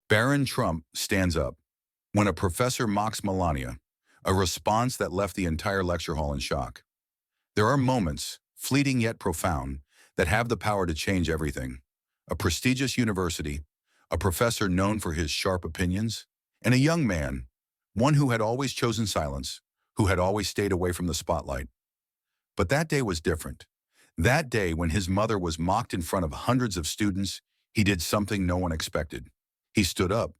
Barron Trump stands up when a professor mocks Melania, a response that left the entire lecture hall in shock. There are moments, fleeting yet profound, that have the power to change everything. A prestigious university, a professor known for his sharp opinions, and a young man, one who had always chosen silence, who had always stayed away from the spotlight. But that day was different. That day, when his mother was mocked in front of hundreds of students, he did something no one expected. He stood up.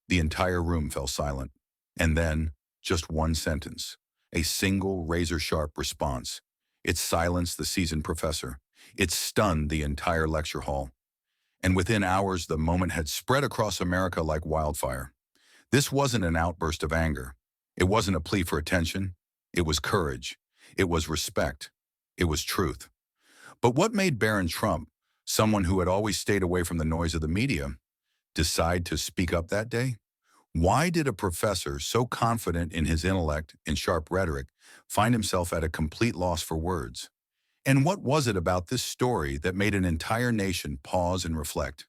The entire room fell silent. And then, just one sentence, a single razor-sharp response. It silenced the seasoned professor. It stunned the entire lecture hall. And within hours, the moment had spread across America like wildfire. This wasn't an outburst of anger. It wasn't a plea for attention. It was courage. It was respect. It was truth. But what made Barron Trump, someone who had always stayed away from the noise of the media, decide to speak up that day? Why did a professor so confident in his intellect and sharp rhetoric find himself at a complete loss for words? And what was it about this story that made an entire nation pause and reflect?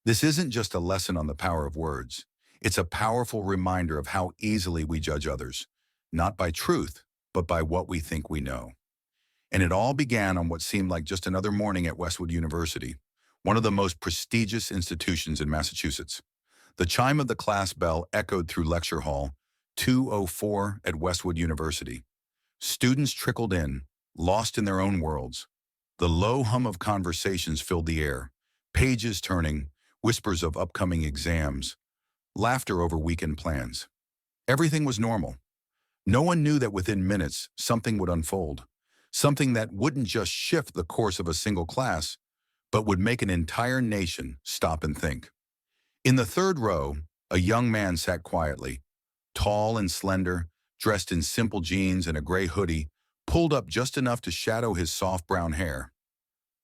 This isn't just a lesson on the power of words. It's a powerful reminder of how easily we judge others, not by truth, but by what we think we know. And it all began on what seemed like just another morning at Westwood University, one of the most prestigious institutions in Massachusetts. The chime of the class bell echoed through Lecture Hall 204 at Westwood University. Students trickled in, lost in their own worlds. The low hum of conversations filled the air, pages turning, whispers of upcoming exams, laughter over weekend plans. Everything was normal. No one knew that within minutes, something would unfold, something that wouldn't just shift the course of a single class, but would make an entire nation stop and think. In the third row, a young man sat quietly, tall and slender, dressed in simple jeans and a gray hoodie, pulled up just enough to shadow his soft brown hair.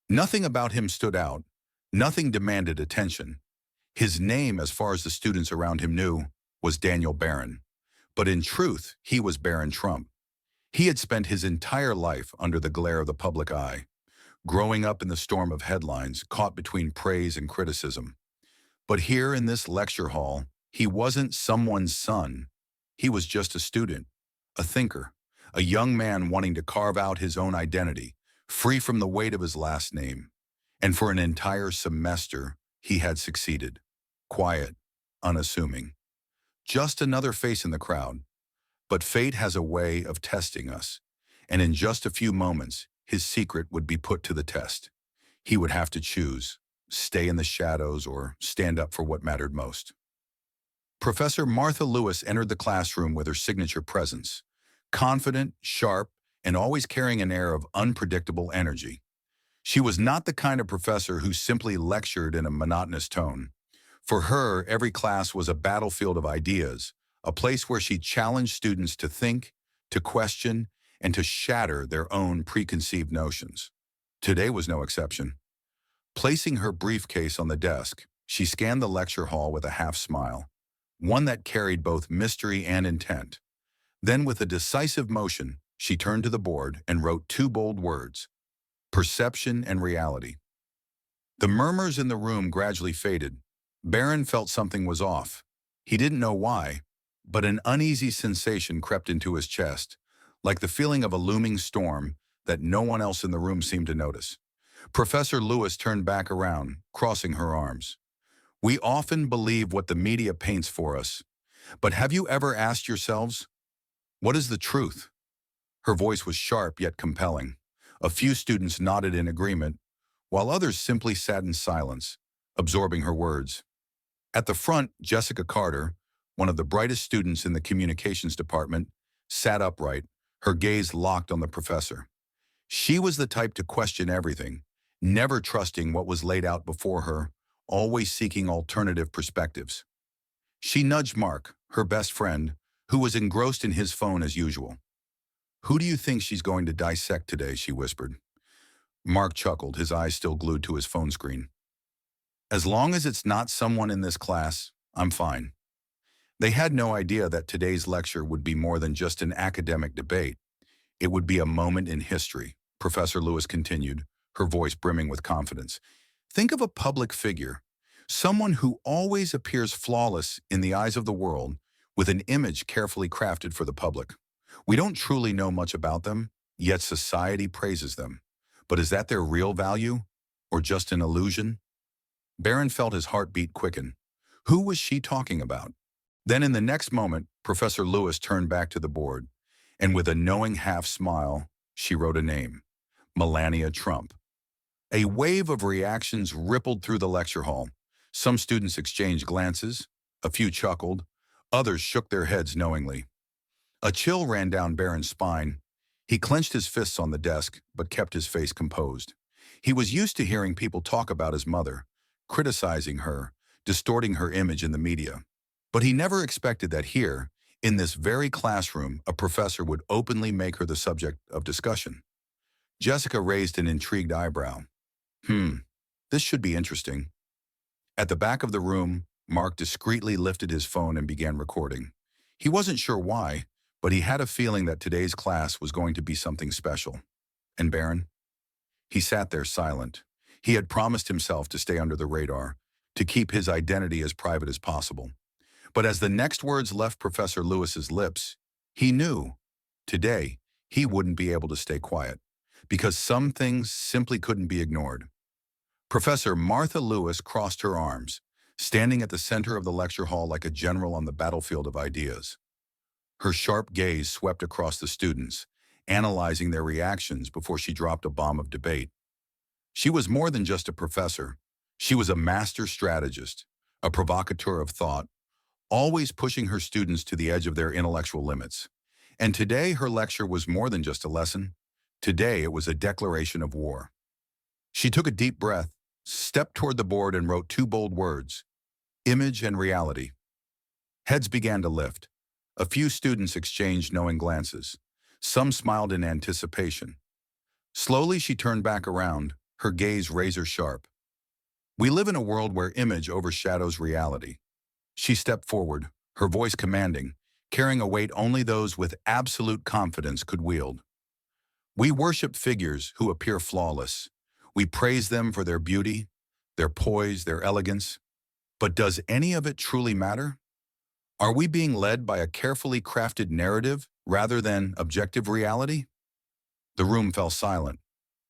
Nothing about him stood out. Nothing demanded attention. His name, as far as the students around him knew, was Daniel Barron. But in truth, he was Barron Trump. He had spent his entire life under the glare of the public eye, growing up in the storm of headlines, caught between praise and criticism. But here in this lecture hall, he wasn't someone's son. He was just a student, a thinker, a young man wanting to carve out his own identity, free from the weight of his last name. And for an entire semester, he had succeeded. Quiet, unassuming. Just another face in the crowd. But fate has a way of testing us, and in just a few moments, his secret would be put to the test. He would have to choose, stay in the shadows or stand up for what mattered most. Professor Martha Lewis entered the classroom with her signature presence, confident, sharp, and always carrying an air of unpredictable energy. She was not the kind of professor who simply lectured in a monotonous tone. For her, every class was a battlefield of ideas, a place where she challenged students to think, to question, and to shatter their own preconceived notions. Today was no exception. Placing her briefcase on the desk, she scanned the lecture hall with a half smile, one that carried both mystery and intent. Then, with a decisive motion, she turned to the board and wrote two bold words: perception and reality. The murmurs in the room gradually faded. Barron felt something was off. He didn't know why, but an uneasy sensation crept into his chest, like the feeling of a looming storm that no one else in the room seemed to notice. Professor Lewis turned back around, crossing her arms. We often believe what the media paints for us, but have you ever asked yourselves, what is the truth? Her voice was sharp yet compelling. A few students nodded in agreement, while others simply sat in silence, absorbing her words. At the front, Jessica Carter, one of the brightest students in the communications department, sat upright, her gaze locked on the professor. She was the type to question everything, never trusting what was laid out before her, always seeking alternative perspectives. She nudged Mark, her best friend, who was engrossed in his phone as usual. "Who do you think she's going to dissect today?" she whispered. Mark chuckled, his eyes still glued to his phone screen. "As long as it's not someone in this class, I'm fine." They had no idea that today's lecture would be more than just an academic debate. It would be a moment in history, Professor Lewis continued, her voice brimming with confidence. Think of a public figure, Someone who always appears flawless in the eyes of the world, with an image carefully crafted for the public. We don't truly know much about them, yet society praises them. But is that their real value, or just an illusion? Barron felt his heartbeat quicken. Who was she talking about? Then in the next moment, Professor Lewis turned back to the board, and with a knowing half-smile, she wrote a name: Melania Trump. A wave of reactions rippled through the lecture hall. Some students exchanged glances, a few chuckled, others shook their heads knowingly. A chill ran down Barron's spine. He clenched his fists on the desk, but kept his face composed. He was used to hearing people talk about his mother, criticizing her, distorting her image in the media. But he never expected that here, in this very classroom, a professor would openly make her the subject of discussion. Jessica raised an intrigued eyebrow. This should be interesting. At the back of the room, Mark discreetly lifted his phone and began recording. He wasn't sure why, but he had a feeling that today's class was going to be something special. And Barron? He sat there silent. He had promised himself to stay under the radar, to keep his identity as private as possible. But as the next words left Professor Lewis's lips, he knew, today, he wouldn't be able to stay quiet, because some things simply couldn't be ignored. Professor Martha Lewis crossed her arms, standing at the center of the lecture hall like a general on the battlefield of ideas. Her sharp gaze swept across the students, analyzing their reactions before she dropped a bomb of debate. She was more than just a professor. She was a master strategist, a provocateur of thought, always pushing her students to the edge of their intellectual limits. And today her lecture was more than just a lesson. Today it was a declaration of war. She took a deep breath, stepped toward the board and wrote two bold words: image and reality. Heads began to lift. A few students exchanged knowing glances. Some smiled in anticipation. Slowly she turned back around, her gaze razor sharp. We live in a world where image overshadows reality. She stepped forward, her voice commanding, carrying a weight only those with absolute confidence could wield. We worship figures who appear flawless. We praise them for their beauty, their poise, their elegance. But does any of it truly matter? Are we being led by a carefully crafted narrative rather than objective reality? The room fell silent.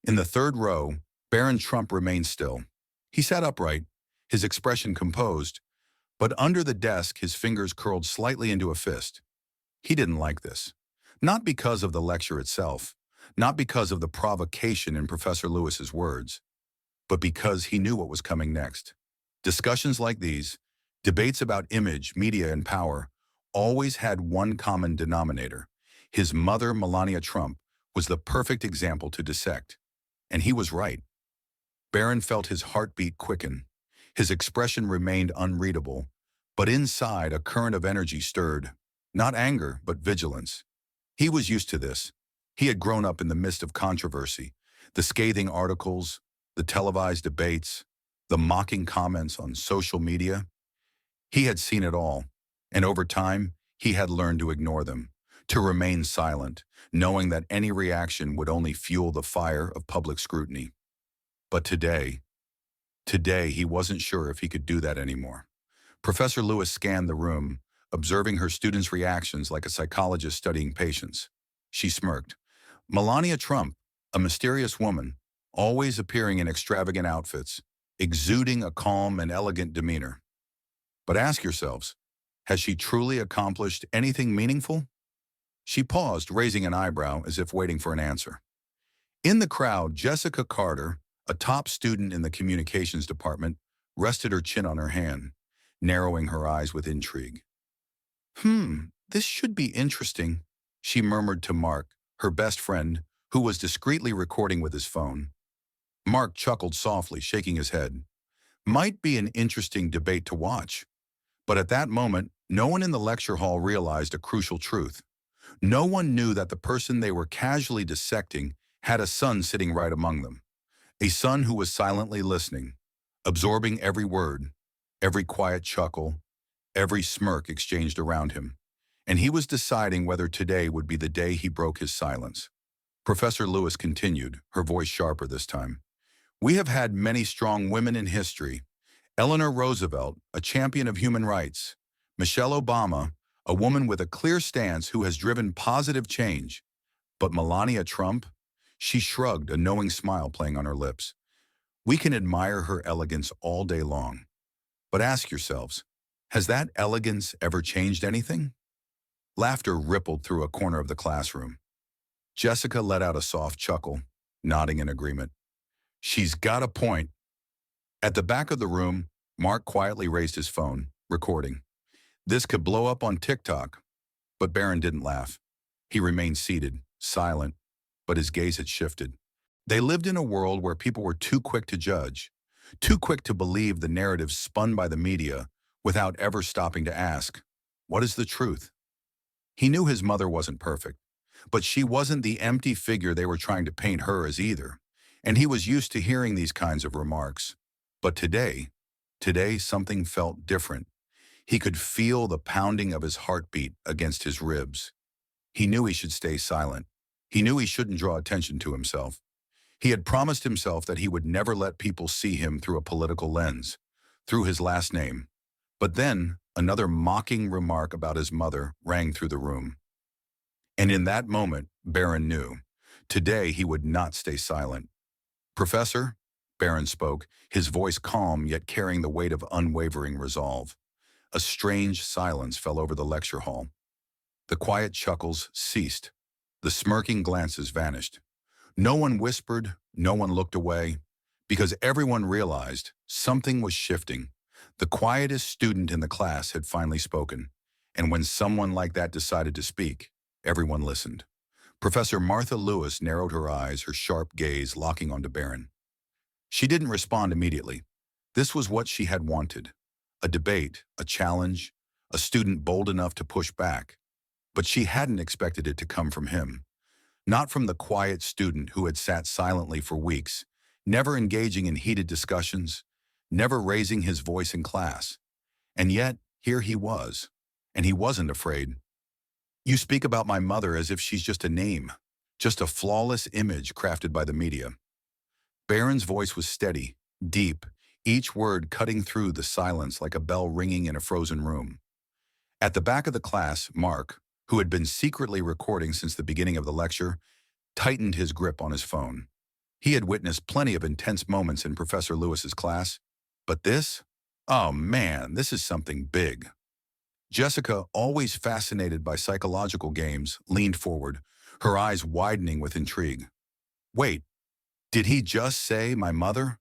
In the third row, Barron Trump remained still. He sat upright, his expression composed, but under the desk his fingers curled slightly into a fist. He didn't like this. Not because of the lecture itself, not because of the provocation in Professor Lewis's words, but because he knew what was coming next. Discussions like these, debates about image, media, and power, always had one common denominator. His mother, Melania Trump, was the perfect example to dissect. And he was right. Barron felt his heartbeat quicken. His expression remained unreadable, but inside a current of energy stirred. Not anger, but vigilance. He was used to this. He had grown up in the midst of controversy, the scathing articles, the televised debates, the mocking comments on social media. He had seen it all, and over time, he had learned to ignore them, to remain silent, knowing that any reaction would only fuel the fire of public scrutiny. But today he wasn't sure if he could do that anymore. Professor Lewis scanned the room, observing her students' reactions like a psychologist studying patients. She smirked. Melania Trump, a mysterious woman, always appearing in extravagant outfits, exuding a calm and elegant demeanor. But ask yourselves, has she truly accomplished anything meaningful? She paused, raising an eyebrow as if waiting for an answer. In the crowd, Jessica Carter, a top student in the communications department, rested her chin on her hand, narrowing her eyes with intrigue. This should be interesting, she murmured to Mark, her best friend, who was discreetly recording with his phone. Mark chuckled softly, shaking his head. Might be an interesting debate to watch. But at that moment, no one in the lecture hall realized a crucial truth. No one knew that the person they were casually dissecting had a son sitting right among them. A son who was silently listening, absorbing every word, every quiet chuckle, every smirk exchanged around him. And he was deciding whether today would be the day he broke his silence. Professor Lewis continued, her voice sharper this time. We have had many strong women in history, Eleanor Roosevelt, a champion of human rights. Michelle Obama, a woman with a clear stance who has driven positive change. But Melania Trump? She shrugged, a knowing smile playing on her lips. We can admire her elegance all day long. But ask yourselves, has that elegance ever changed anything? Laughter rippled through a corner of the classroom. Jessica let out a soft chuckle, nodding in agreement. She's got a point. At the back of the room, Mark quietly raised his phone, recording. This could blow up on TikTok. But Barron didn't laugh. He remained seated, silent, but his gaze had shifted. They lived in a world where people were too quick to judge, too quick to believe the narratives spun by the media without ever stopping to ask, what is the truth? He knew his mother wasn't perfect, but she wasn't the empty figure they were trying to paint her as either, and he was used to hearing these kinds of remarks. But today something felt different. He could feel the pounding of his heartbeat against his ribs. He knew he should stay silent. He knew he shouldn't draw attention to himself. He had promised himself that he would never let people see him through a political lens, through his last name. But then, another mocking remark about his mother rang through the room. And in that moment, Barron knew. Today, he would not stay silent. Professor, Barron spoke, his voice calm yet carrying the weight of unwavering resolve. A strange silence fell over the lecture hall. The quiet chuckles ceased. The smirking glances vanished. No one whispered, no one looked away, because everyone realized something was shifting. The quietest student in the class had finally spoken, and when someone like that decided to speak, everyone listened. Professor Martha Lewis narrowed her eyes, her sharp gaze locking onto Barron. She didn't respond immediately. This was what she had wanted. A debate, a challenge, a student bold enough to push back. But she hadn't expected it to come from him. Not from the quiet student who had sat silently for weeks, never engaging in heated discussions, never raising his voice in class. And yet, here he was. And he wasn't afraid. You speak about my mother as if she's just a name, just a flawless image crafted by the media. Barron's voice was steady, deep, each word cutting through the silence like a bell ringing in a frozen room. At the back of the class, Mark, who had been secretly recording since the beginning of the lecture, tightened his grip on his phone. He had witnessed plenty of intense moments in Professor Lewis's class, but this? Oh man, this is something big. Jessica, always fascinated by psychological games, leaned forward, her eyes widening with intrigue. Wait, did he just say my mother?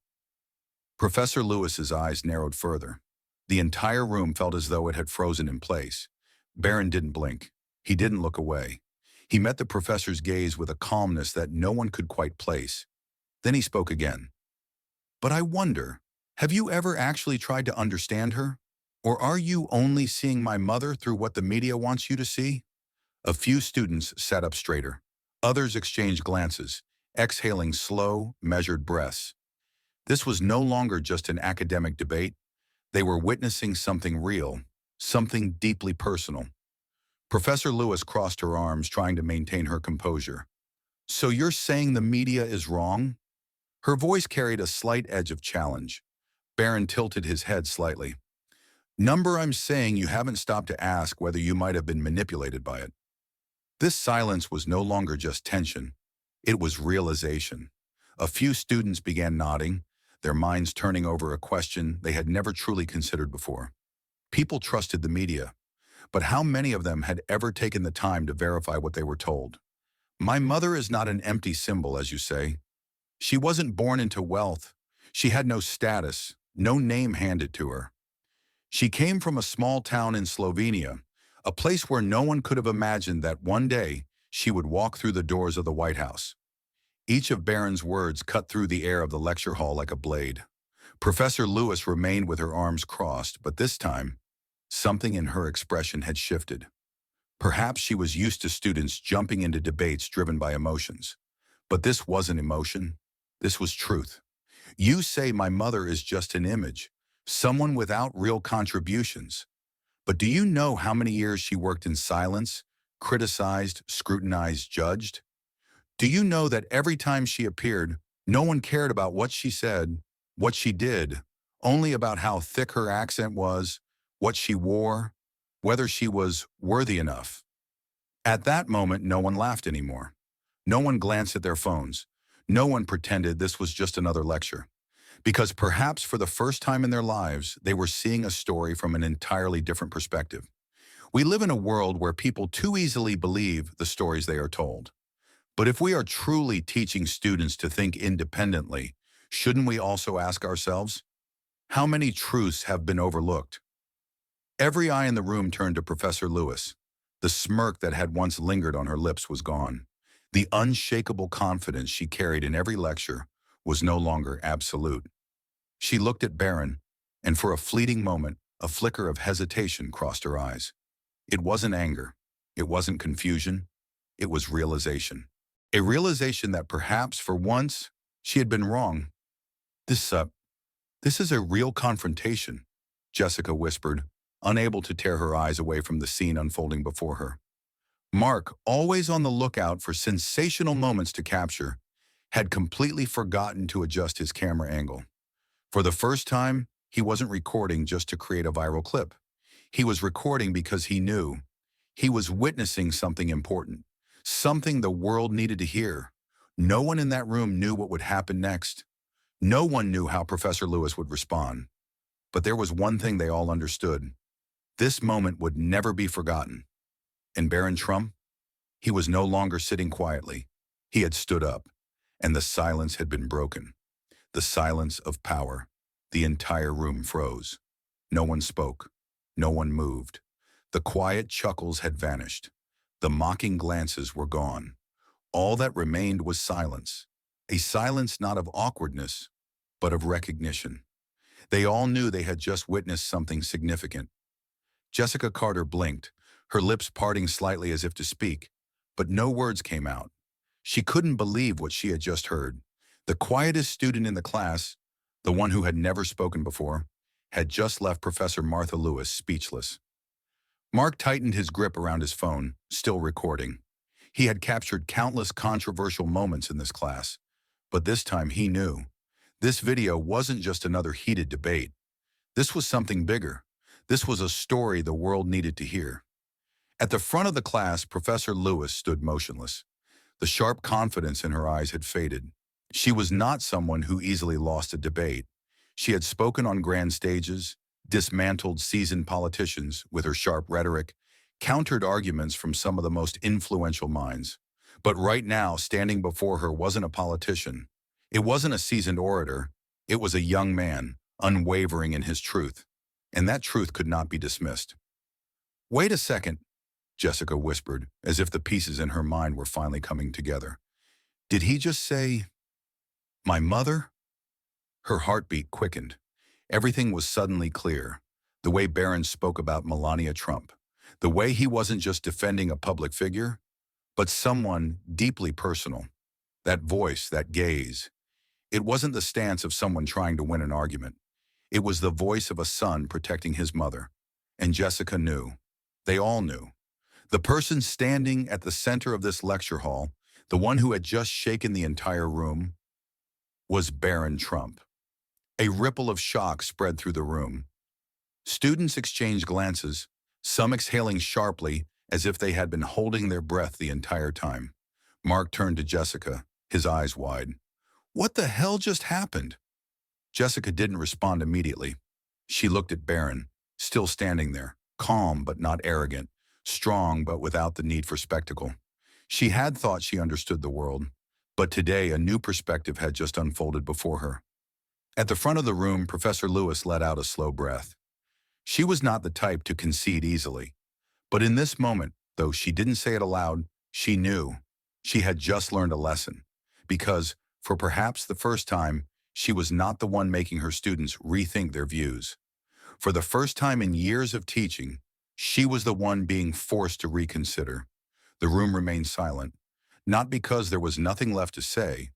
Professor Lewis's eyes narrowed further. The entire room felt as though it had frozen in place. Barron didn't blink. He didn't look away. He met the professor's gaze with a calmness that no one could quite place. Then he spoke again. But I wonder, have you ever actually tried to understand her? Or are you only seeing my mother through what the media wants you to see? A few students sat up straighter. Others exchanged glances, exhaling slow, measured breaths. This was no longer just an academic debate. They were witnessing something real, something deeply personal. Professor Lewis crossed her arms, trying to maintain her composure. So you're saying the media is wrong? Her voice carried a slight edge of challenge. Barron tilted his head slightly. Number, I'm saying you haven't stopped to ask whether you might have been manipulated by it. This silence was no longer just tension. It was realization. A few students began nodding, their minds turning over a question they had never truly considered before. People trusted the media, but how many of them had ever taken the time to verify what they were told? My mother is not an empty symbol, as you say. She wasn't born into wealth. She had no status, no name handed to her. She came from a small town in Slovenia, a place where no one could have imagined that one day she would walk through the doors of the White House. Each of Barron's words cut through the air of the lecture hall like a blade. Professor Lewis remained with her arms crossed, but this time, something in her expression had shifted. Perhaps she was used to students jumping into debates driven by emotions. But this wasn't emotion. This was truth. You say my mother is just an image, someone without real contributions. But do you know how many years she worked in silence, criticized, scrutinized, judged? Do you know that every time she appeared, no one cared about what she said, what she did, only about how thick her accent was, what she wore, whether she was worthy enough. At that moment, no one laughed anymore. No one glanced at their phones. No one pretended this was just another lecture. Because perhaps for the first time in their lives, they were seeing a story from an entirely different perspective. We live in a world where people too easily believe the stories they are told. But if we are truly teaching students to think independently, shouldn't we also ask ourselves, how many truths have been overlooked? Every eye in the room turned to Professor Lewis. The smirk that had once lingered on her lips was gone. The unshakable confidence she carried in every lecture was no longer absolute. She looked at Barron, and for a fleeting moment, a flicker of hesitation crossed her eyes. It wasn't anger. It wasn't confusion. It was realization. A realization that perhaps, for once, she had been wrong. This is a real confrontation, Jessica whispered, unable to tear her eyes away from the scene unfolding before her. Mark, always on the lookout for sensational moments to capture, had completely forgotten to adjust his camera angle. For the first time, he wasn't recording just to create a viral clip. He was recording because he knew he was witnessing something important, something the world needed to hear. No one in that room knew what would happen next. No one knew how Professor Lewis would respond. But there was one thing they all understood. This moment would never be forgotten. And Barron Trump? He was no longer sitting quietly. He had stood up, and the silence had been broken. The silence of power. The entire room froze. No one spoke. No one moved. The quiet chuckles had vanished. The mocking glances were gone. All that remained was silence. A silence not of awkwardness, but of recognition. They all knew they had just witnessed something significant. Jessica Carter blinked, her lips parting slightly as if to speak, but no words came out. She couldn't believe what she had just heard. The quietest student in the class, the one who had never spoken before, had just left Professor Martha Lewis speechless. Mark tightened his grip around his phone, still recording. He had captured countless controversial moments in this class, but this time he knew. This video wasn't just another heated debate. This was something bigger. This was a story the world needed to hear. At the front of the class, Professor Lewis stood motionless. The sharp confidence in her eyes had faded. She was not someone who easily lost a debate. She had spoken on grand stages, dismantled seasoned politicians with her sharp rhetoric, countered arguments from some of the most influential minds. But right now, standing before her wasn't a politician. It wasn't a seasoned orator. It was a young man, unwavering in his truth. And that truth could not be dismissed. "Wait a second," Jessica whispered, as if the pieces in her mind were finally coming together. "Did he just say, my mother?" Her heartbeat quickened. Everything was suddenly clear. The way Barron spoke about Melania Trump. The way he wasn't just defending a public figure, but someone deeply personal. That voice, that gaze. It wasn't the stance of someone trying to win an argument. It was the voice of a son protecting his mother. And Jessica knew. They all knew. The person standing at the center of this lecture hall, the one who had just shaken the entire room, was Barron Trump. A ripple of shock spread through the room. Students exchanged glances, some exhaling sharply as if they had been holding their breath the entire time. Mark turned to Jessica, his eyes wide. "What the hell just happened?" Jessica didn't respond immediately. She looked at Barron, still standing there, calm but not arrogant, strong but without the need for spectacle. She had thought she understood the world, but today a new perspective had just unfolded before her. At the front of the room, Professor Lewis let out a slow breath. She was not the type to concede easily. But in this moment, though she didn't say it aloud, she knew. She had just learned a lesson. Because, for perhaps the first time, she was not the one making her students rethink their views. For the first time in years of teaching, she was the one being forced to reconsider. The room remained silent, not because there was nothing left to say,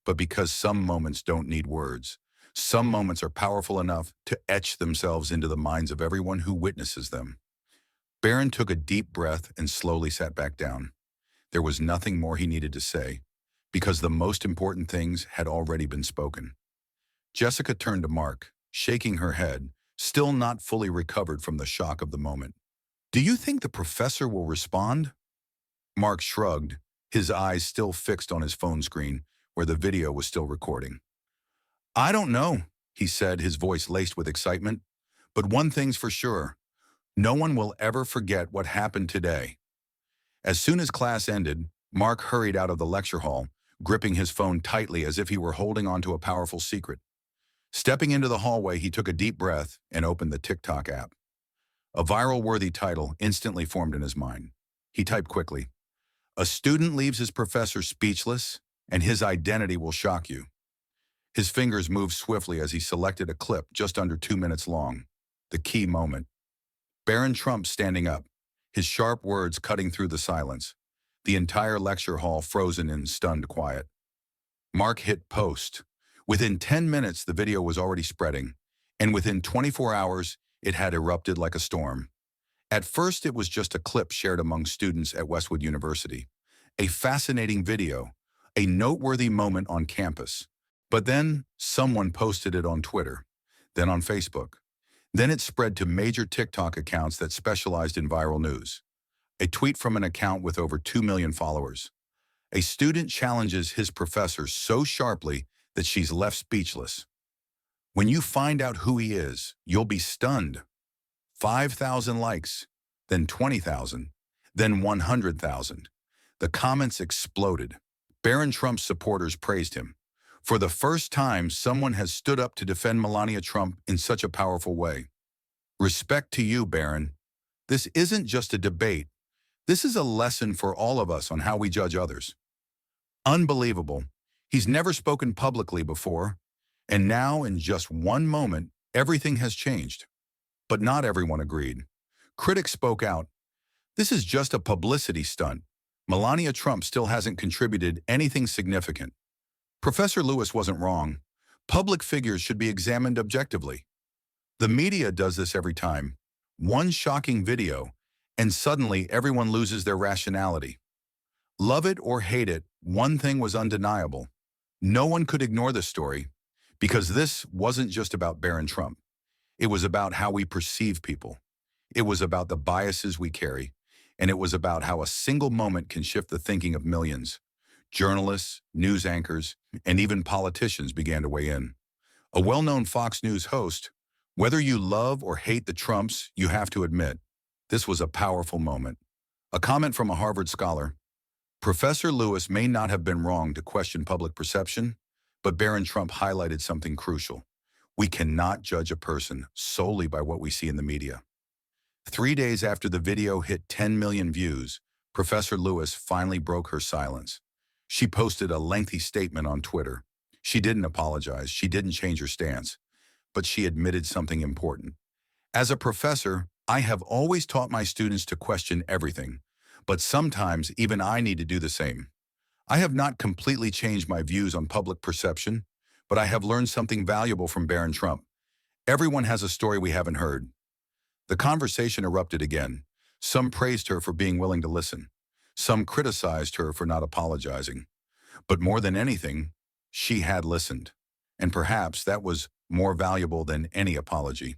but because some moments don't need words. Some moments are powerful enough to etch themselves into the minds of everyone who witnesses them. Barron took a deep breath and slowly sat back down. There was nothing more he needed to say, because the most important things had already been spoken. Jessica turned to Mark. shaking her head, still not fully recovered from the shock of the moment. "Do you think the professor will respond?" Mark shrugged, his eyes still fixed on his phone screen, where the video was still recording. "I don't know," he said, his voice laced with excitement. "But one thing's for sure. No one will ever forget what happened today." As soon as class ended, Mark hurried out of the lecture hall, gripping his phone tightly as if he were holding onto a powerful secret. Stepping into the hallway, he took a deep breath and opened the TikTok app. A viral-worthy title instantly formed in his mind. He typed quickly, "A student leaves his professor speechless, and his identity will shock you." His fingers moved swiftly as he selected a clip just under 2 minutes long. The key moment. Barron Trump standing up, his sharp words cutting through the silence. The entire lecture hall frozen in stunned quiet. Mark hit post. Within 10 minutes, the video was already spreading, and within 24 hours, it had erupted like a storm. At first, it was just a clip shared among students at Westwood University. A fascinating video, a noteworthy moment on campus. But then, someone posted it on Twitter, then on Facebook. Then it spread to major TikTok accounts that specialized in viral news. A tweet from an account with over 2 million followers. A student challenges his professor so sharply that she's left speechless. "When you find out who he is, you'll be stunned." 5,000 likes, then 20,000, then 100,000. The comments exploded. Barron Trump's supporters praised him. For the first time, someone has stood up to defend Melania Trump in such a powerful way. "Respect to you, Barron. This isn't just a debate. This is a lesson for all of us on how we judge others." Unbelievable. He's never spoken publicly before, and now, in just one moment, everything has changed. But not everyone agreed. Critics spoke out. "This is just a publicity stunt. Melania Trump still hasn't contributed anything significant." Professor Lewis wasn't wrong. Public figures should be examined objectively. The media does this every time. One shocking video, and suddenly everyone loses their rationality. Love it or hate it, one thing was undeniable. No one could ignore this story, because this wasn't just about Barron Trump. It was about how we perceive people. It was about the biases we carry, and it was about how a single moment can shift the thinking of millions. Journalists, news anchors, and even politicians began to weigh in. A well-known Fox News host, "Whether you love or hate the Trumps, you have to admit, this was a powerful moment." A comment from a Harvard scholar, "Professor Lewis may not have been wrong to question public perception, but Barron Trump highlighted something crucial. We cannot judge a person solely by what we see in the media." 3 days after the video hit 10 million views, Professor Lewis finally broke her silence. She posted a lengthy statement on Twitter. She didn't apologize, she didn't change her stance, but she admitted something important. "As a professor, I have always taught my students to question everything, but sometimes even I need to do the same. I have not completely changed my views on public perception, but I have learned something valuable from Barron Trump. Everyone has a story we haven't heard." The conversation erupted again. Some praised her for being willing to listen. Some criticized her for not apologizing. But more than anything, she had listened. And perhaps that was more valuable than any apology.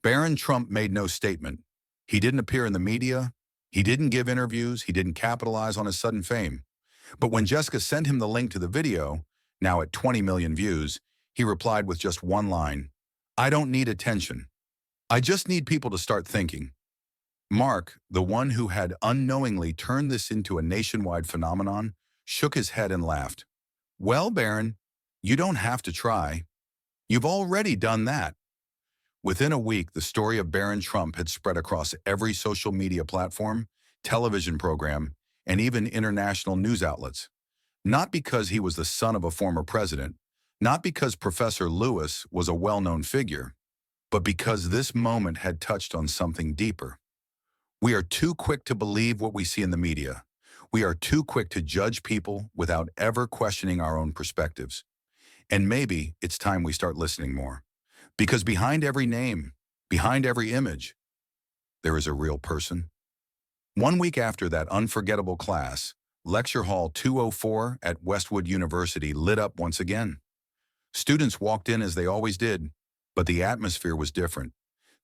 Barron Trump made no statement. He didn't appear in the media. He didn't give interviews. He didn't capitalize on his sudden fame. But when Jessica sent him the link to the video, now at 20 million views, he replied with just one line, "I don't need attention. I just need people to start thinking." Mark, the one who had unknowingly turned this into a nationwide phenomenon, shook his head and laughed. "Well, Barron, you don't have to try. You've already done that." Within a week, the story of Barron Trump had spread across every social media platform, television program, and even international news outlets. Not because he was the son of a former president, not because Professor Lewis was a well-known figure, but because this moment had touched on something deeper. We are too quick to believe what we see in the media. We are too quick to judge people without ever questioning our own perspectives. And maybe it's time we start listening more. Because behind every name, behind every image, there is a real person. 1 week after that unforgettable class, Lecture Hall 204 at Westwood University lit up once again. Students walked in as they always did, But the atmosphere was different.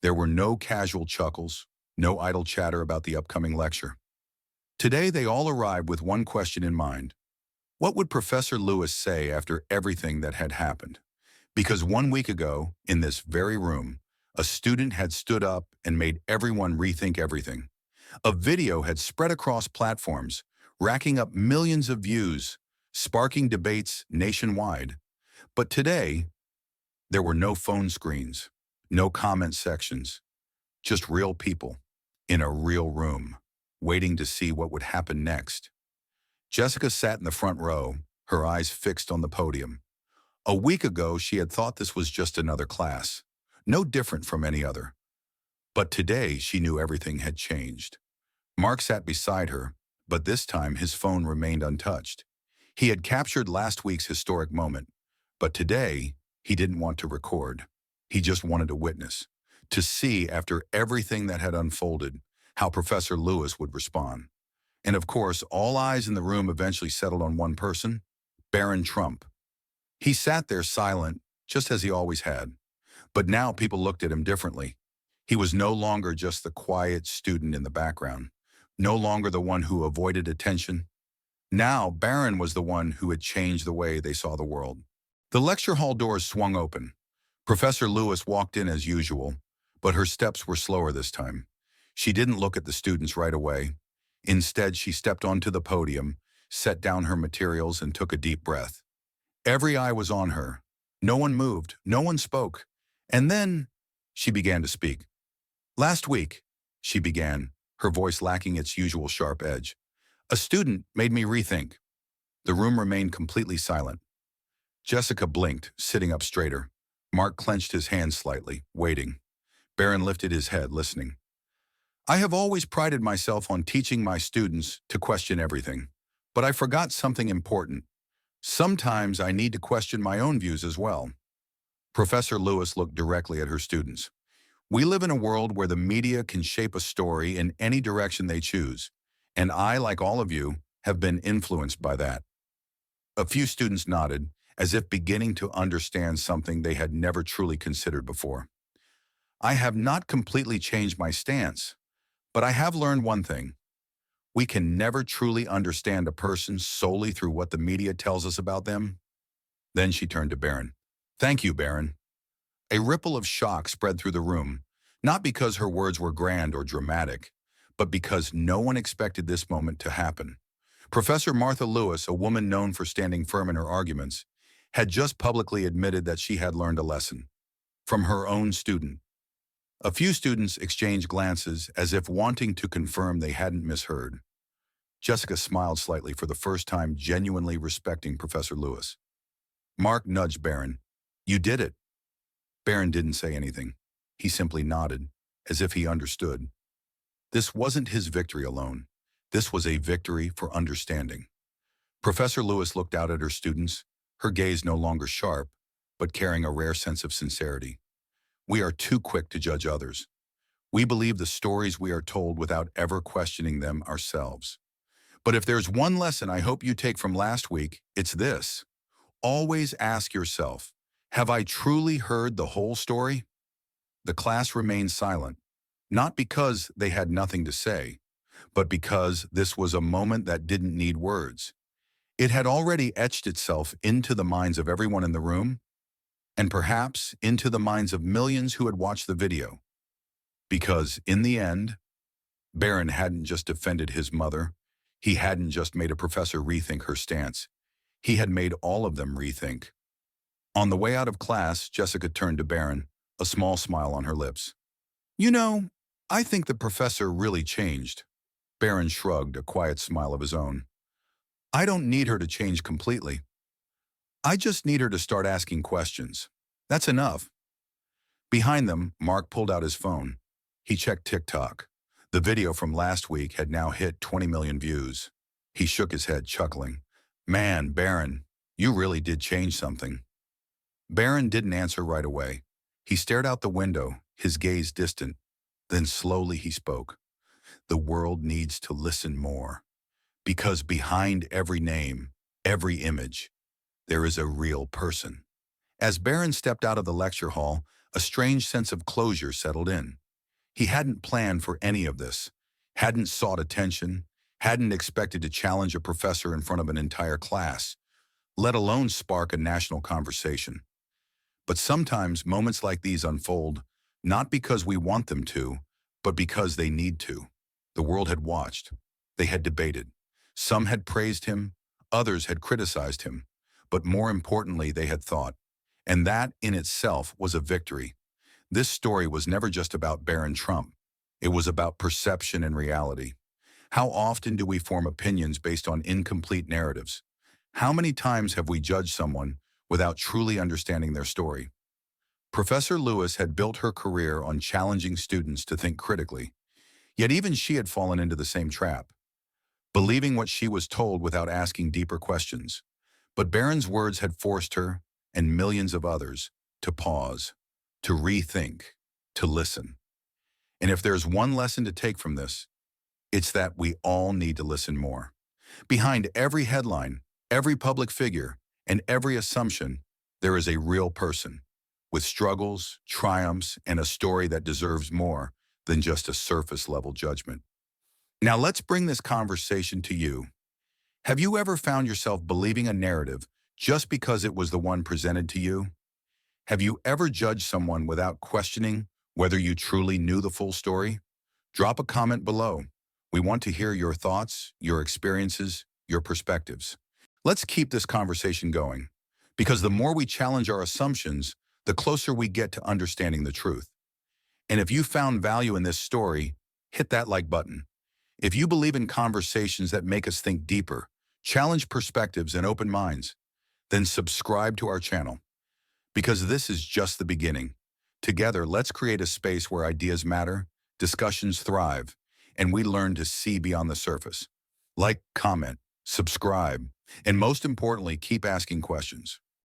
There were no casual chuckles, no idle chatter about the upcoming lecture. Today, they all arrived with one question in mind. What would Professor Lewis say after everything that had happened? Because 1 week ago, in this very room, a student had stood up and made everyone rethink everything. A video had spread across platforms, racking up millions of views, sparking debates nationwide. But today, there were no phone screens, no comment sections, just real people in a real room, waiting to see what would happen next. Jessica sat in the front row, her eyes fixed on the podium. A week ago, she had thought this was just another class, no different from any other. But today, she knew everything had changed. Mark sat beside her, but this time his phone remained untouched. He had captured last week's historic moment, but today, he didn't want to record. He just wanted to witness, to see, after everything that had unfolded, how Professor Lewis would respond. And of course, all eyes in the room eventually settled on one person, Barron Trump. He sat there silent, just as he always had. But now people looked at him differently. He was no longer just the quiet student in the background, no longer the one who avoided attention. Now, Barron was the one who had changed the way they saw the world. The lecture hall doors swung open. Professor Lewis walked in as usual, but her steps were slower this time. She didn't look at the students right away. Instead, she stepped onto the podium, set down her materials, and took a deep breath. Every eye was on her. No one moved, no one spoke. And then she began to speak. Last week, she began, her voice lacking its usual sharp edge. A student made me rethink. The room remained completely silent. Jessica blinked, sitting up straighter. Mark clenched his hands slightly, waiting. Barron lifted his head, listening. I have always prided myself on teaching my students to question everything, but I forgot something important. Sometimes I need to question my own views as well. Professor Lewis looked directly at her students. We live in a world where the media can shape a story in any direction they choose, and I, like all of you, have been influenced by that. A few students nodded, as if beginning to understand something they had never truly considered before. I have not completely changed my stance, but I have learned one thing. We can never truly understand a person solely through what the media tells us about them. Then she turned to Barron. Thank you, Barron. A ripple of shock spread through the room, not because her words were grand or dramatic, but because no one expected this moment to happen. Professor Martha Lewis, a woman known for standing firm in her arguments, had just publicly admitted that she had learned a lesson from her own student. A few students exchanged glances as if wanting to confirm they hadn't misheard. Jessica smiled slightly, for the first time genuinely respecting Professor Lewis. Mark nudged Barron. You did it. Barron didn't say anything. He simply nodded, as if he understood. This wasn't his victory alone. This was a victory for understanding. Professor Lewis looked out at her students, her gaze no longer sharp, but carrying a rare sense of sincerity. We are too quick to judge others. We believe the stories we are told without ever questioning them ourselves. But if there's one lesson I hope you take from last week, it's this. Always ask yourself, have I truly heard the whole story? The class remained silent, not because they had nothing to say, but because this was a moment that didn't need words. It had already etched itself into the minds of everyone in the room, and perhaps into the minds of millions who had watched the video. Because in the end, Barron hadn't just defended his mother. He hadn't just made a professor rethink her stance. He had made all of them rethink. On the way out of class, Jessica turned to Barron, a small smile on her lips. You know, I think the professor really changed. Barron shrugged, a quiet smile of his own. I don't need her to change completely. I just need her to start asking questions. That's enough. Behind them, Mark pulled out his phone. He checked TikTok. The video from last week had now hit 20 million views. He shook his head, chuckling. Man, Barron, you really did change something. Barron didn't answer right away. He stared out the window, his gaze distant. Then slowly he spoke. The world needs to listen more. Because behind every name, every image, there is a real person. As Barron stepped out of the lecture hall, A strange sense of closure settled in. He hadn't planned for any of this, hadn't sought attention, hadn't expected to challenge a professor in front of an entire class, let alone spark a national conversation. But sometimes moments like these unfold, not because we want them to, but because they need to. The world had watched. They had debated. Some had praised him, others had criticized him, but more importantly, they had thought. And that in itself was a victory. This story was never just about Barron Trump. It was about perception and reality. How often do we form opinions based on incomplete narratives? How many times have we judged someone without truly understanding their story? Professor Lewis had built her career on challenging students to think critically, yet even she had fallen into the same trap, believing what she was told without asking deeper questions. But Barron's words had forced her, and millions of others, to pause, to rethink, to listen. And if there's one lesson to take from this, it's that we all need to listen more. Behind every headline, every public figure, and every assumption, there is a real person, with struggles, triumphs, and a story that deserves more than just a surface-level judgment. Now let's bring this conversation to you. Have you ever found yourself believing a narrative just because it was the one presented to you? Have you ever judged someone without questioning whether you truly knew the full story? Drop a comment below. We want to hear your thoughts, your experiences, your perspectives. Let's keep this conversation going, because the more we challenge our assumptions, the closer we get to understanding the truth. And if you found value in this story, hit that like button. If you believe in conversations that make us think deeper, challenge perspectives and open minds, then subscribe to our channel. Because this is just the beginning. Together, let's create a space where ideas matter, discussions thrive, and we learn to see beyond the surface. Like, comment, subscribe, and most importantly, keep asking questions.